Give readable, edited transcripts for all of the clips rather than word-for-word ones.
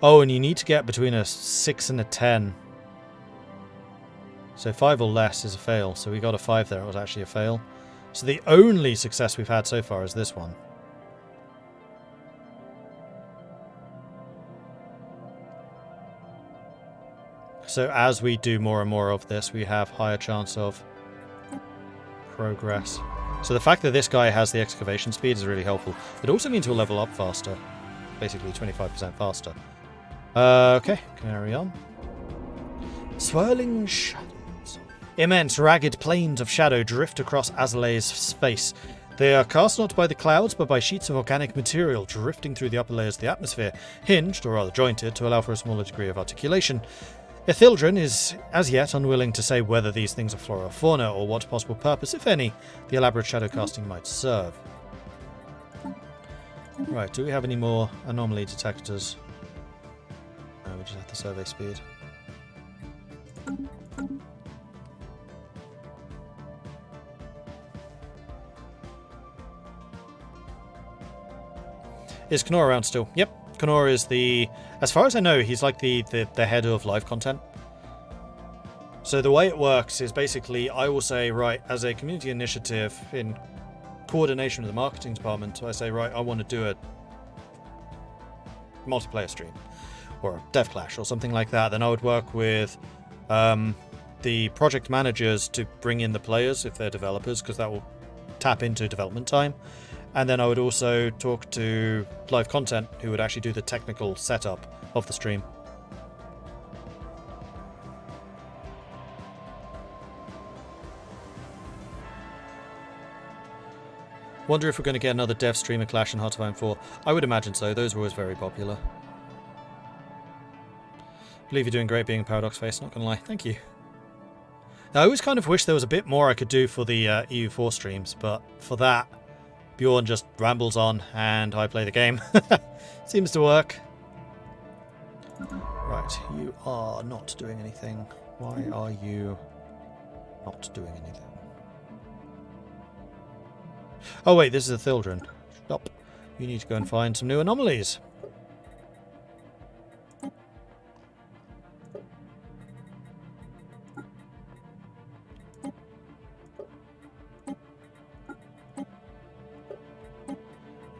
Oh, and you need to get between a 6 and a 10. So 5 or less is a fail. So we got a 5 there. It was actually a fail. So the only success we've had so far is this one. So as we do more and more of this, we have higher chance of progress. So the fact that this guy has the excavation speed is really helpful. It also means we'll level up faster. Basically 25% faster. Okay, carry on. Swirling shadows. Immense, ragged plains of shadow drift across Azalay's space. They are cast not by the clouds, but by sheets of organic material drifting through the upper layers of the atmosphere, hinged, or rather jointed, to allow for a smaller degree of articulation. Ithildren is as yet unwilling to say whether these things are flora or fauna, or what possible purpose, if any, the elaborate shadow casting might serve. Right, do we have any more anomaly detectors? No, we just have the survey speed. Is Knorr around still? Yep. Knorr is the... As far as I know, he's like the head of live content. So the way it works is basically I will say, right, as a community initiative in coordination with the marketing department, I say, right, I want to do a multiplayer stream or a dev clash or something like that. Then I would work with the project managers to bring in the players if they're developers, because that will tap into development time. And then I would also talk to live content who would actually do the technical setup of the stream. Wonder if we're going to get another dev streamer clash in Heart of Iron 4. I would imagine so. Those were always very popular. Believe you're doing great being Paradox Face, not gonna lie. Thank you. Now, I always kind of wish there was a bit more I could do for the EU4 streams, but for that, Bjorn just rambles on and I play the game. Seems to work. Right, you are not doing anything. Why are you not doing anything? Oh wait, this is a Thildren. Stop. You need to go and find some new anomalies.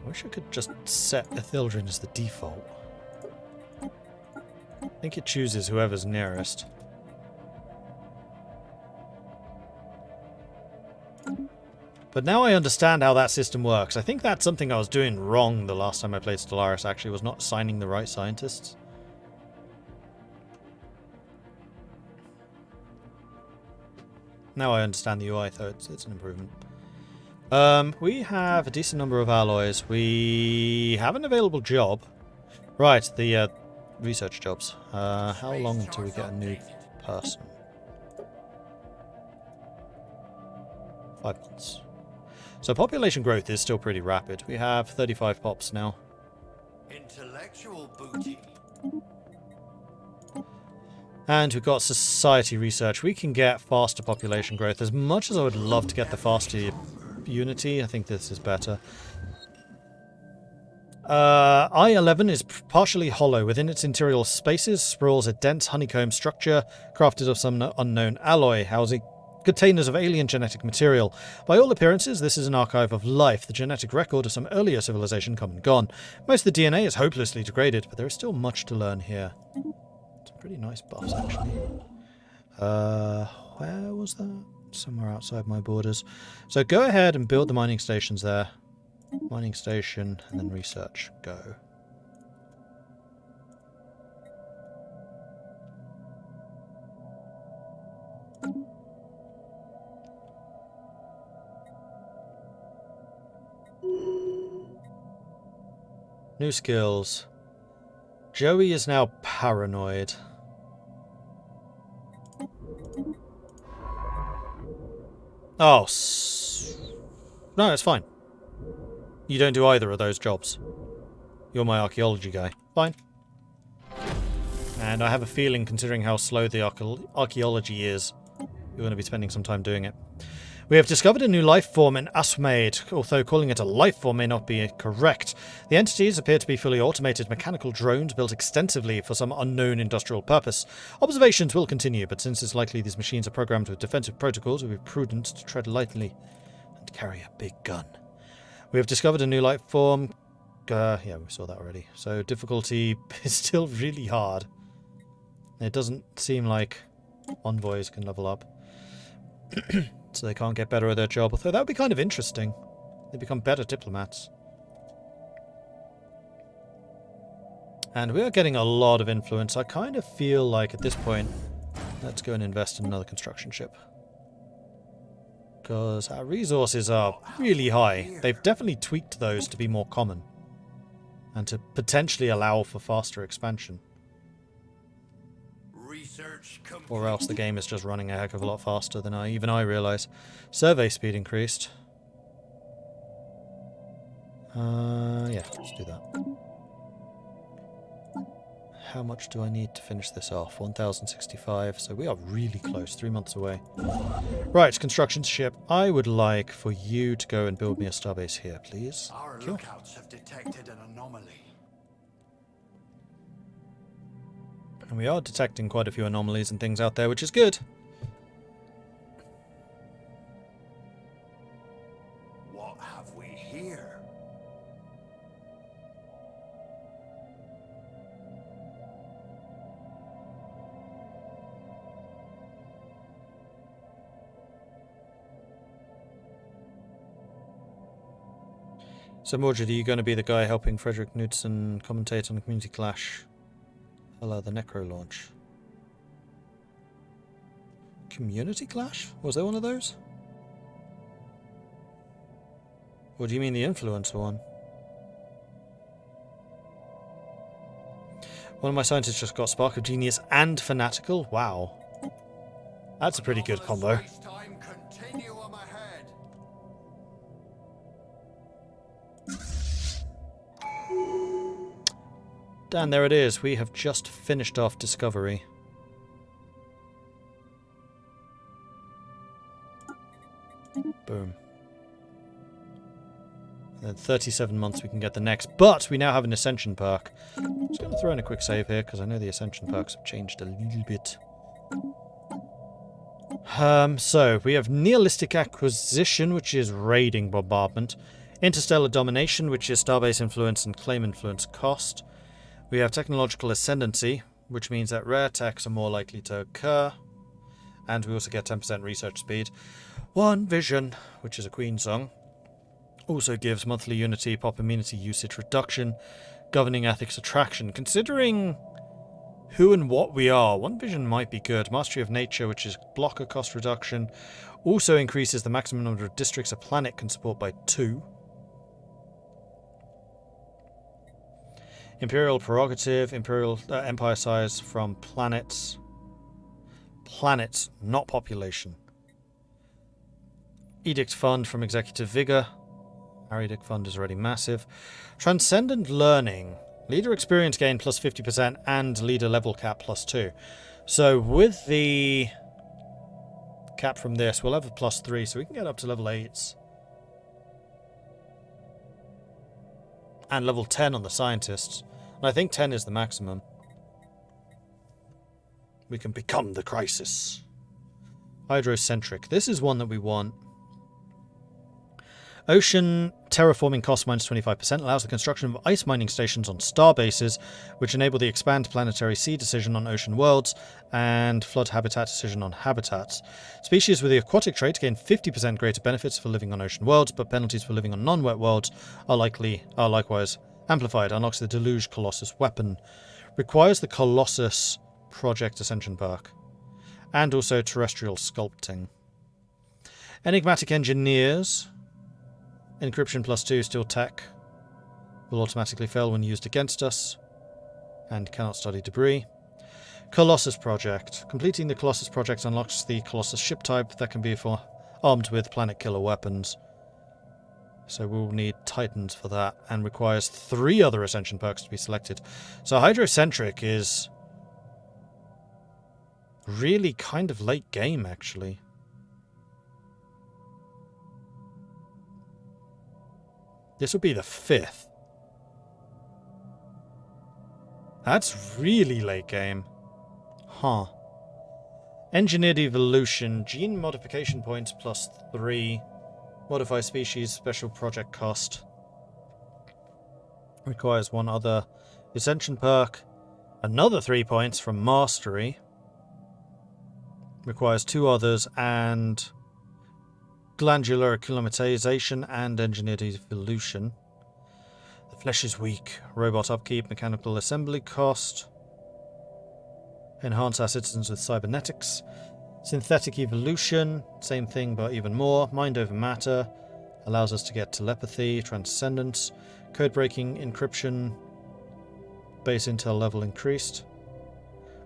I wish I could just set Ithildren as the default. I think it chooses whoever's nearest. But now I understand how that system works. I think that's something I was doing wrong the last time I played Stellaris, actually, was not assigning the right scientists. Now I understand the UI, though it's an improvement. We have a decent number of alloys. We have an available job. Right, the research jobs. How long until we get a new person? 5 months. So population growth is still pretty rapid. We have 35 pops now. Intellectual booty. And we've got society research. We can get faster population growth. As much as I would love to get the faster unity, I think this is better. I-11 is partially hollow. Within its interior spaces sprawls a dense honeycomb structure crafted of some unknown alloy, housing containers of alien genetic material. By all appearances, this is an archive of life, the genetic record of some earlier civilization come and gone. Most of the DNA is hopelessly degraded, but there is still much to learn here. Some pretty nice buffs, actually. Where was that? Somewhere outside my borders. So go ahead and build the mining stations there. Mining station, and then research. Go. New skills. Joey is now paranoid. Oh, no, it's fine. You don't do either of those jobs. You're my archaeology guy. Fine. And I have a feeling, considering how slow the archaeology is, you're going to be spending some time doing it. We have discovered a new life form in Asmade, although calling it a life form may not be correct. The entities appear to be fully automated mechanical drones built extensively for some unknown industrial purpose. Observations will continue, but since it's likely these machines are programmed with defensive protocols, it would be prudent to tread lightly and carry a big gun. We have discovered a new life form. Yeah, we saw that already. So difficulty is still really hard. It doesn't seem like envoys can level up. So they can't get better at their job. Although that would be kind of interesting. They become better diplomats. And we are getting a lot of influence. I kind of feel like at this point, let's go and invest in another construction ship. Because our resources are really high. They've definitely tweaked those to be more common. And to potentially allow for faster expansion. Or else the game is just running a heck of a lot faster than even I realise. Survey speed increased. Yeah, let's do that. How much do I need to finish this off? 1065, so we are really close, 3 months away. Right, construction ship. I would like for you to go and build me a starbase here, please. Our lookouts have detected an anomaly. And we are detecting quite a few anomalies and things out there, which is good. What have we here? So Mordred, are you going to be the guy helping Frederick Knudsen commentate on the Community Clash? Hello, the Necro launch. Community Clash? Was there one of those? Or do you mean the influencer one? One of my scientists just got Spark of Genius and Fanatical. Wow. That's a pretty good combo. Dan, there it is. We have just finished off Discovery. Boom. And then 37 months we can get the next. But we now have an Ascension perk. I'm just going to throw in a quick save here because I know the Ascension perks have changed a little bit. So we have Nihilistic Acquisition, which is raiding bombardment. Interstellar Domination, which is starbase influence and claim influence cost. We have Technological Ascendancy, which means that rare techs are more likely to occur. And we also get 10% research speed. One Vision, which is a Queen song, also gives monthly Unity pop immunity usage reduction, governing ethics attraction. Considering who and what we are, One Vision might be good. Mastery of Nature, which is blocker cost reduction, also increases the maximum number of districts a planet can support by 2. Imperial Prerogative, Imperial Empire size from planets. Planets, not population. Edict Fund from Executive Vigor. Our Edict Fund is already massive. Transcendent Learning. Leader experience gain plus 50% and leader level cap plus 2. So with the cap from this, we'll have a plus 3, so we can get up to level 8s. And level 10 on the scientists. And I think 10 is the maximum. We can become the crisis. Hydrocentric. This is one that we want. Ocean terraforming cost minus 25% allows the construction of ice mining stations on star bases, which enable the expand planetary sea decision on ocean worlds and flood habitat decision on habitats. Species with the aquatic trait gain 50% greater benefits for living on ocean worlds, but penalties for living on non-wet worlds are likewise amplified. Unlocks the Deluge Colossus weapon. Requires the Colossus Project Ascension perk. And also terrestrial sculpting. Enigmatic Engineers. Encryption plus 2 still tech. Will automatically fail when used against us. And cannot study debris. Colossus Project. Completing the Colossus Project unlocks the Colossus ship type that can be armed with planet killer weapons. So we'll need Titans for that, and requires 3 other Ascension perks to be selected. So Hydrocentric is really kind of late game, actually. This would be the 5th. That's really late game. Huh. Engineered evolution. Gene modification points plus 3. Modify species. Special project cost. Requires 1 other. Ascension perk. Another 3 points from mastery. Requires 2 others. And glandular acclimatization and engineered evolution. The flesh is weak. Robot upkeep, mechanical assembly cost. Enhance our citizens with cybernetics. Synthetic evolution, same thing but even more. Mind over matter. Allows us to get telepathy, transcendence. Code breaking, encryption. Base intel level increased.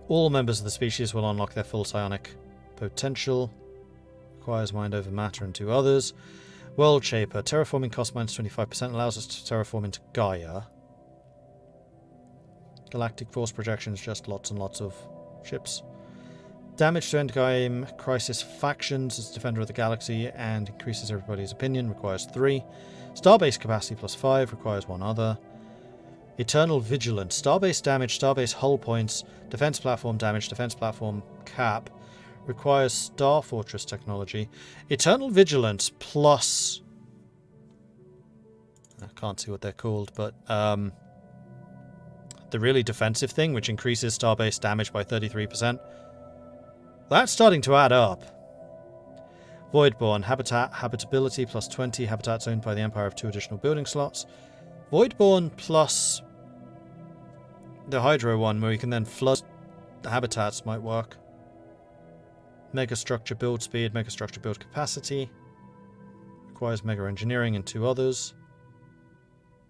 All members of the species will unlock their full psionic potential. Requires mind over matter and 2 others. World Shaper. Terraforming cost minus 25%. Allows us to terraform into Gaia. Galactic force projections. Just lots and lots of ships. Damage to endgame crisis factions as Defender of the Galaxy and increases everybody's opinion. Requires 3. Starbase capacity plus 5. Requires 1 other. Eternal Vigilance. Starbase damage. Starbase hull points. Defense platform damage. Defense platform cap. Requires Star Fortress technology. Eternal Vigilance plus... I can't see what they're called, but... the really defensive thing, which increases Starbase damage by 33%. That's starting to add up. Voidborn. Habitability plus 20. Habitats owned by the Empire of 2 additional building slots. Voidborn plus... the Hydro one, where you can then flood the habitats, might work. Megastructure build speed, megastructure build capacity. Requires mega engineering and 2 others.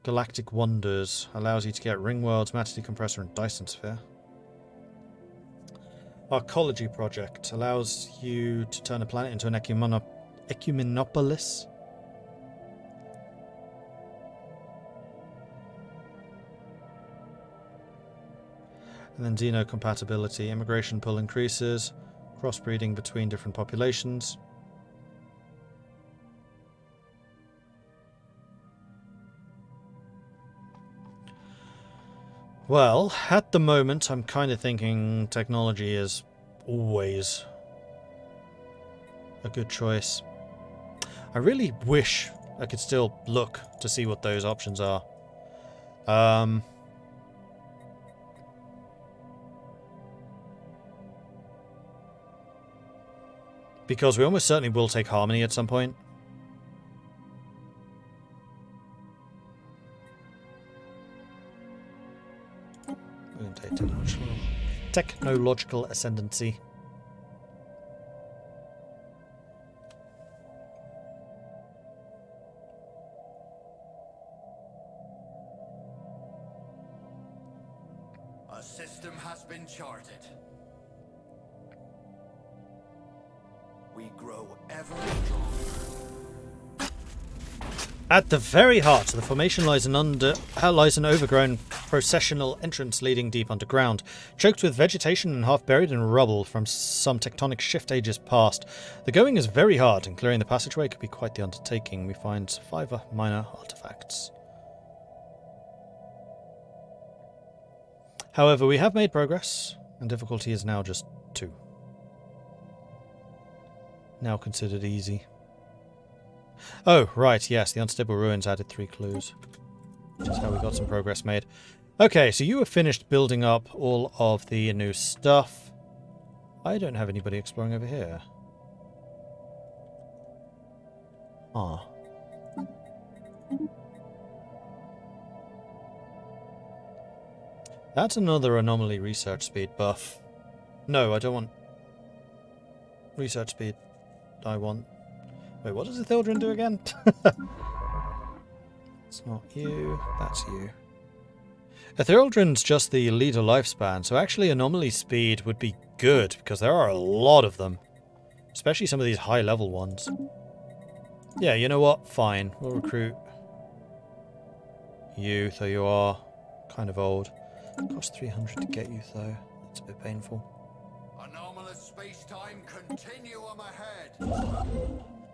Galactic Wonders. Allows you to get ring worlds, matter decompressor, and Dyson sphere. Arcology project. Allows you to turn a planet into an ecumenopolis. And then Xeno compatibility. Immigration pull increases. Crossbreeding between different populations. Well, at the moment, I'm kind of thinking technology is always a good choice. I really wish I could still look to see what those options are. Because we almost certainly will take Harmony at some point. We're going to take technological ascendancy. A system has been charted. We grow ever stronger. At the very heart of the formation lies an overgrown processional entrance leading deep underground, choked with vegetation and half buried in rubble from some tectonic shift ages past. The going is very hard, and clearing the passageway could be quite the undertaking. We find 5 minor artifacts. However, we have made progress, and difficulty is now just 2. Now considered easy. Oh, right, yes, the Unstable Ruins added 3 clues. Which is how we got some progress made. Okay, so you have finished building up all of the new stuff. I don't have anybody exploring over here. Ah. That's another anomaly research speed buff. No, I don't want research speed. I want... Wait, what does Ithildren do again? It's not you. That's you. Ithildren's just the leader lifespan, so actually anomaly speed would be good, because there are a lot of them. Especially some of these high-level ones. Yeah, you know what? Fine. We'll recruit you, though you are kind of old. It costs 300 to get you, though. That's a bit painful. Anomalous space-time continuum ahead.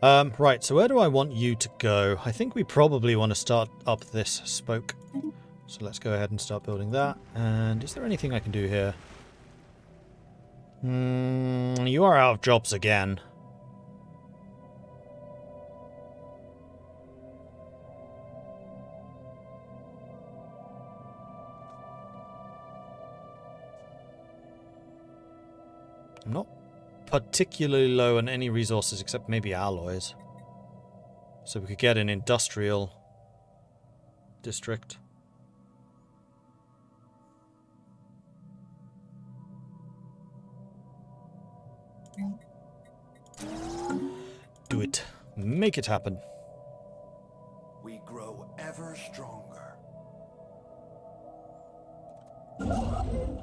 Right, so where do I want you to go? I think we probably want to start up this spoke. So let's go ahead and start building that. And is there anything I can do here? You are out of jobs again. I'm not particularly low on any resources except maybe alloys. So we could get an industrial district. Do it. Make it happen. We grow ever stronger.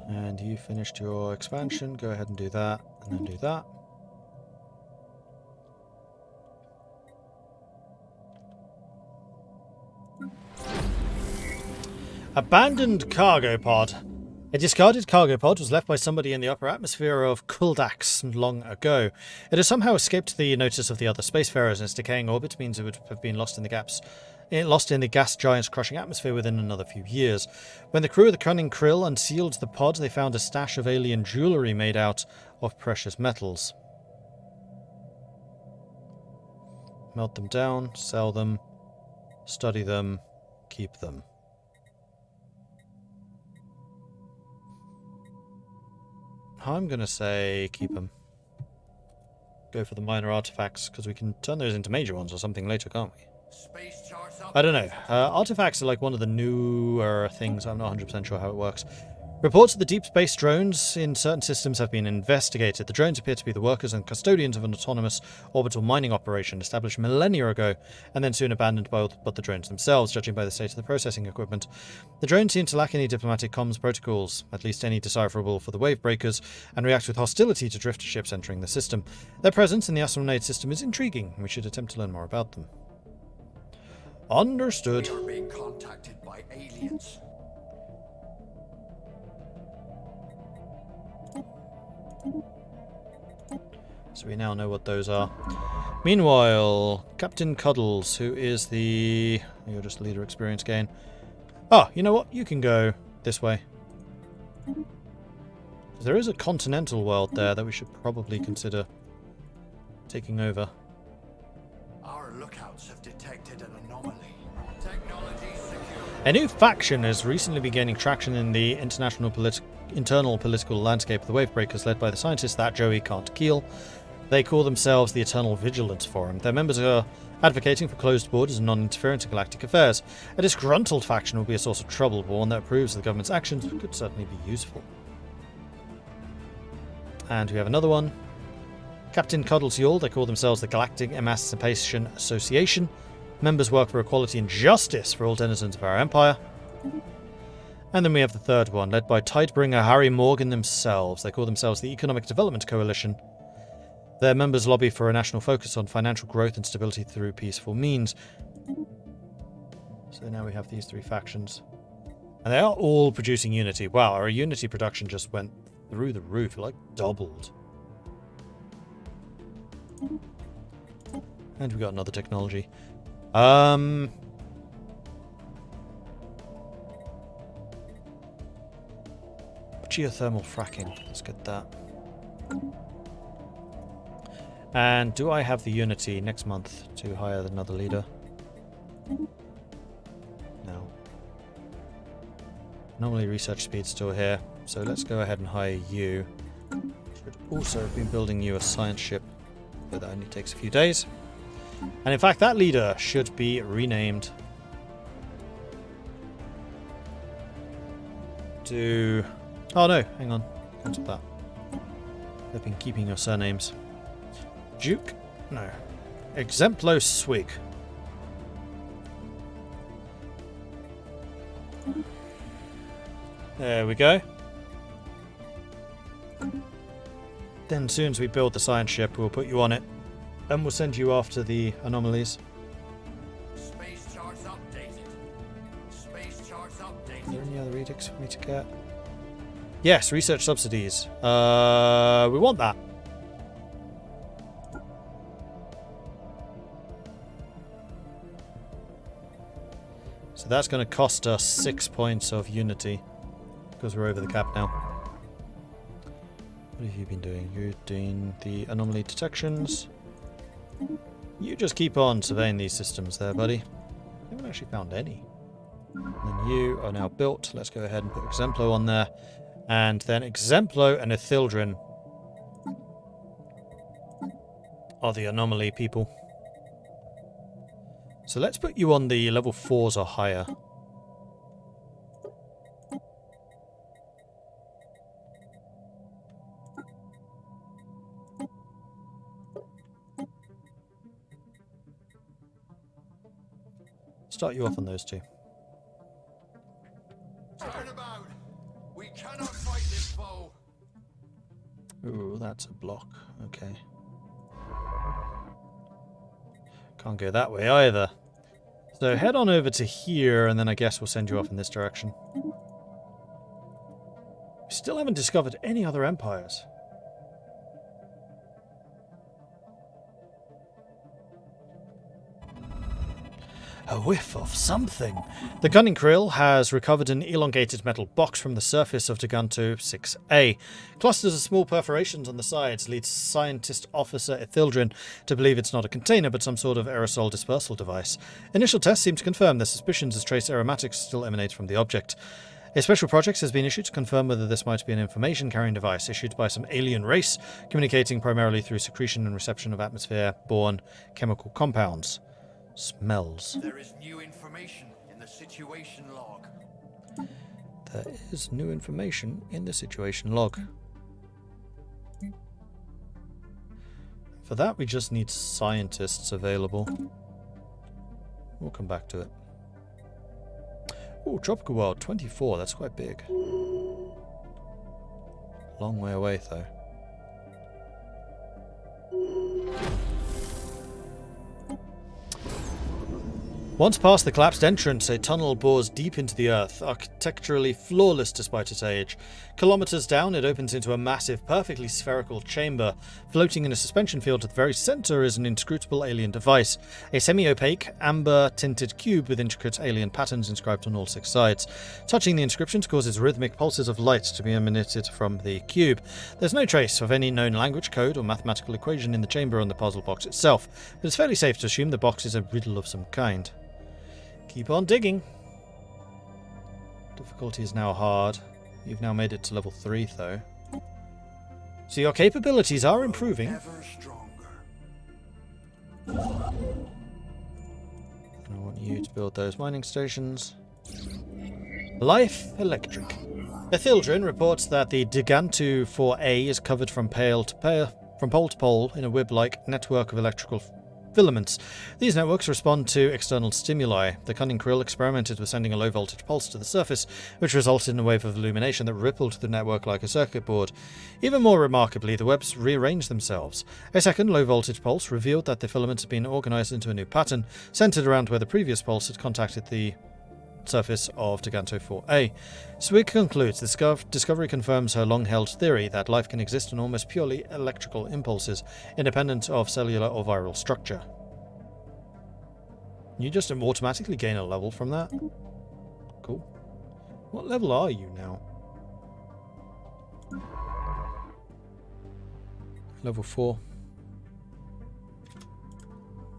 And you finished your expansion. Go ahead and do that, and then do that. Abandoned cargo pod. A discarded cargo pod was left by somebody in the upper atmosphere of Kuldax long ago. It has somehow escaped the notice of the other spacefarers, and its decaying orbit means it would have been lost in the gas giant's crushing atmosphere within another few years. When the crew of the Cunning Krill unsealed the pod, they found a stash of alien jewellery made out of precious metals. Melt them down, sell them, study them, keep them. I'm going to say keep them. Go for the minor artifacts, because we can turn those into major ones or something later, can't we? Space charts up. I don't know. Artifacts are like one of the newer things. I'm not 100% sure how it works. Reports of the deep space drones in certain systems have been investigated. The drones appear to be the workers and custodians of an autonomous orbital mining operation established millennia ago and then soon abandoned by but the drones themselves, judging by the state of the processing equipment. The drones seem to lack any diplomatic comms protocols, at least any decipherable for the Wavebreakers, and react with hostility to drifter ships entering the system. Their presence in the Astronade system is intriguing. We should attempt to learn more about them. Understood. We are being contacted by aliens. So we now know what those are. Meanwhile, Captain Cuddles, who is the... You're just leader experience gain. Oh, you know what? You can go this way. There is a continental world there that we should probably consider taking over. Our lookouts have detected an anomaly. Technology secure. A new faction has recently been gaining traction in the internal political landscape of the Wavebreakers, led by the scientists that Joey can't kill. They call themselves the Eternal Vigilance Forum. Their members are advocating for closed borders and non-interference in galactic affairs. A disgruntled faction will be a source of trouble, but one that approves of the government's actions could certainly be useful. And we have another one. Captain Cuddles Yule. They call themselves the Galactic Emancipation Association. Members work for equality and justice for all denizens of our empire. And then we have the third one, led by Tidebringer Harry Morgan themselves. They call themselves the Economic Development Coalition. Their members lobby for a national focus on financial growth and stability through peaceful means. So now we have these three factions. And they are all producing Unity. Wow, our Unity production just went through the roof, like doubled. And we got another technology. Geothermal fracking. Let's get that. And do I have the Unity next month to hire another leader? No. Normally research speed's still here, so let's go ahead and hire you. Should also have been building you a science ship, but that only takes a few days. And in fact, that leader should be renamed to... Oh no, hang on. Cancel that. They've been keeping your surnames. Duke? No. Exemplo Swig. There we go. Then as soon as we build the science ship, we'll put you on it. And we'll send you after the anomalies. Space charts updated. Space charts Are updated. there any other edicts for me to get? Yes, research subsidies. We want that. So that's going to cost us 6 points of unity. Because we're over the cap now. What have you been doing? You're doing the anomaly detections. You just keep on surveying these systems there, buddy. I haven't actually found any. And then you are now built. Let's go ahead and put Exemplo on there. And then Exemplo and Ithildren are the anomaly people. So let's put you on the level 4s or higher. Start you off on those two. Turn about. We cannot fight this foe. Ooh, that's a block. Okay. Can't go that way either. So head on over to here, and then I guess we'll send you off in this direction. We still haven't discovered any other empires. A whiff of something. The gunning krill has recovered an elongated metal box from the surface of Giganto 6A. Clusters of small perforations on the sides lead scientist officer Ithildren to believe it's not a container but some sort of aerosol dispersal device. Initial tests seem to confirm their suspicions as trace aromatics still emanate from the object. A special project has been issued to confirm whether this might be an information-carrying device issued by some alien race, communicating primarily through secretion and reception of atmosphere-borne chemical compounds. Smells. There is new information in the situation log. There is new information in the situation log. For that, we just need scientists available. We'll come back to it. Oh, Tropical World 24. That's quite big. Long way away, though. Once past the collapsed entrance, a tunnel bores deep into the earth, architecturally flawless despite its age. Kilometers down, it opens into a massive, perfectly spherical chamber. Floating in a suspension field at the very center is an inscrutable alien device, a semi-opaque, amber-tinted cube with intricate alien patterns inscribed on all 6 sides. Touching the inscriptions causes rhythmic pulses of light to be emanated from the cube. There's no trace of any known language, code, or mathematical equation in the chamber on the puzzle box itself, but it's fairly safe to assume the box is a riddle of some kind. Keep on digging. Difficulty is now hard. You've now made it to level 3, though. So your capabilities are improving. Ever stronger. I want you to build those mining stations. Life Electric. Ithildren reports that the Giganto 4A is covered from pole to pole in a web-like network of electrical filaments. These networks respond to external stimuli. The cunning krill experimented with sending a low-voltage pulse to the surface, which resulted in a wave of illumination that rippled the network like a circuit board. Even more remarkably, the webs rearranged themselves. A second low-voltage pulse revealed that the filaments had been organized into a new pattern, centered around where the previous pulse had contacted the surface of Giganto 4A. Swig concludes this discovery confirms her long-held theory that life can exist in almost purely electrical impulses, independent of cellular or viral structure. You just automatically gain a level from that? Cool. What level are you now? Level 4.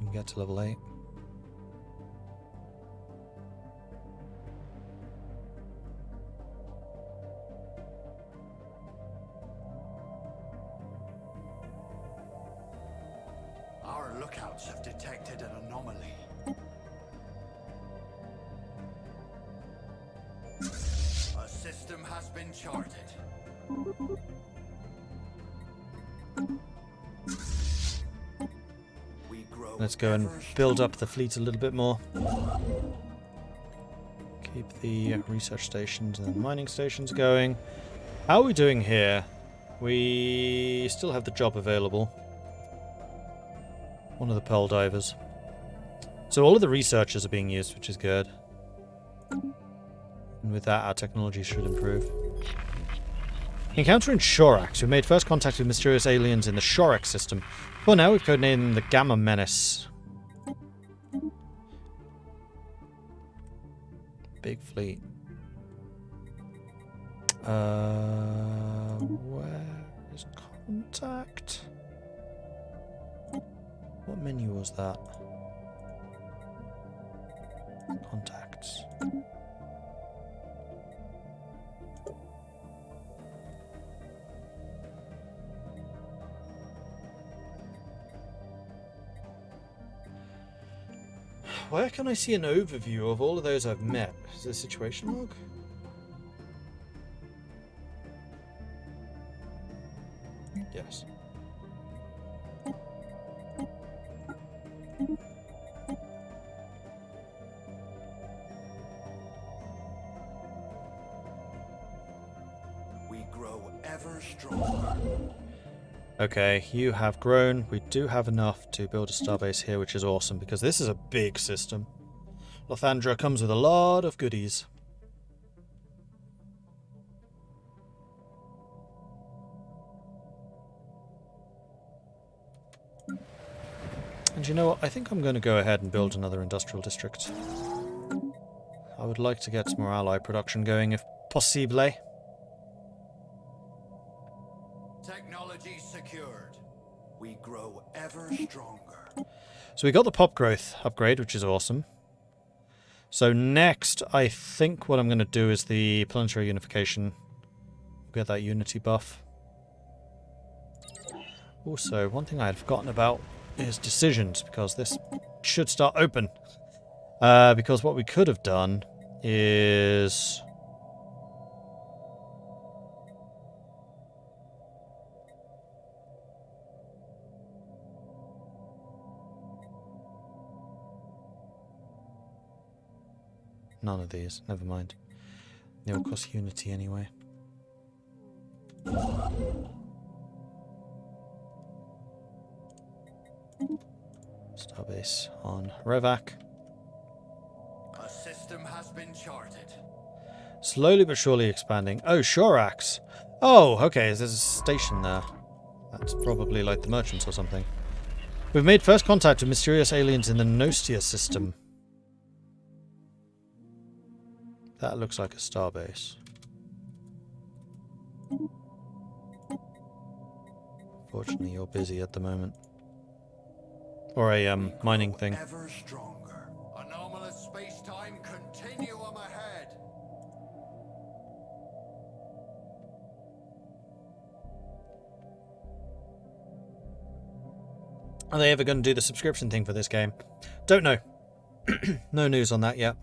You can get to level 8. Our lookouts have detected an anomaly. A system has been charted. We grow. Let's go and build up the fleet a little bit more. Keep the research stations and mining stations going. How are we doing here? We still have the job available. One of the pearl divers. So all of the researchers are being used, which is good. And with that, our technology should improve. Encountering Shorax. We made first contact with mysterious aliens in the Shorax system. For now, we've codenamed them the Gamma Menace. big fleet. Where is contact? What menu was that? Contacts. Where can I see an overview of all of those I've met? Is there a situation log? Yes. We grow ever stronger. Okay, you have grown. We do have enough to build a starbase here, which is awesome, because this is a big system. Lothandra comes with a lot of goodies. And you know what? I think I'm going to go ahead and build another industrial district. I would like to get some more ally production going, if possible. Technology secured. We grow ever stronger. So we got the pop growth upgrade, which is awesome. So next, I think what I'm going to do is the planetary unification. Get that unity buff. Also, one thing I had forgotten about is decisions, because this should start open. Because what we could have done is... None of these, never mind. They'll cost unity anyway. Starbase on Revak. A system has been charted. Slowly but surely expanding. Oh, Shorax. Oh, okay, there's a station there. That's probably like the merchants or something. We've made first contact with mysterious aliens in the Nostia system. That looks like a starbase. Fortunately, you're busy at the moment. Or a mining thing. Ever stronger. Anomalous space-time continuum ahead. Are they ever going to do the subscription thing for this game? Don't know. No news on that yet.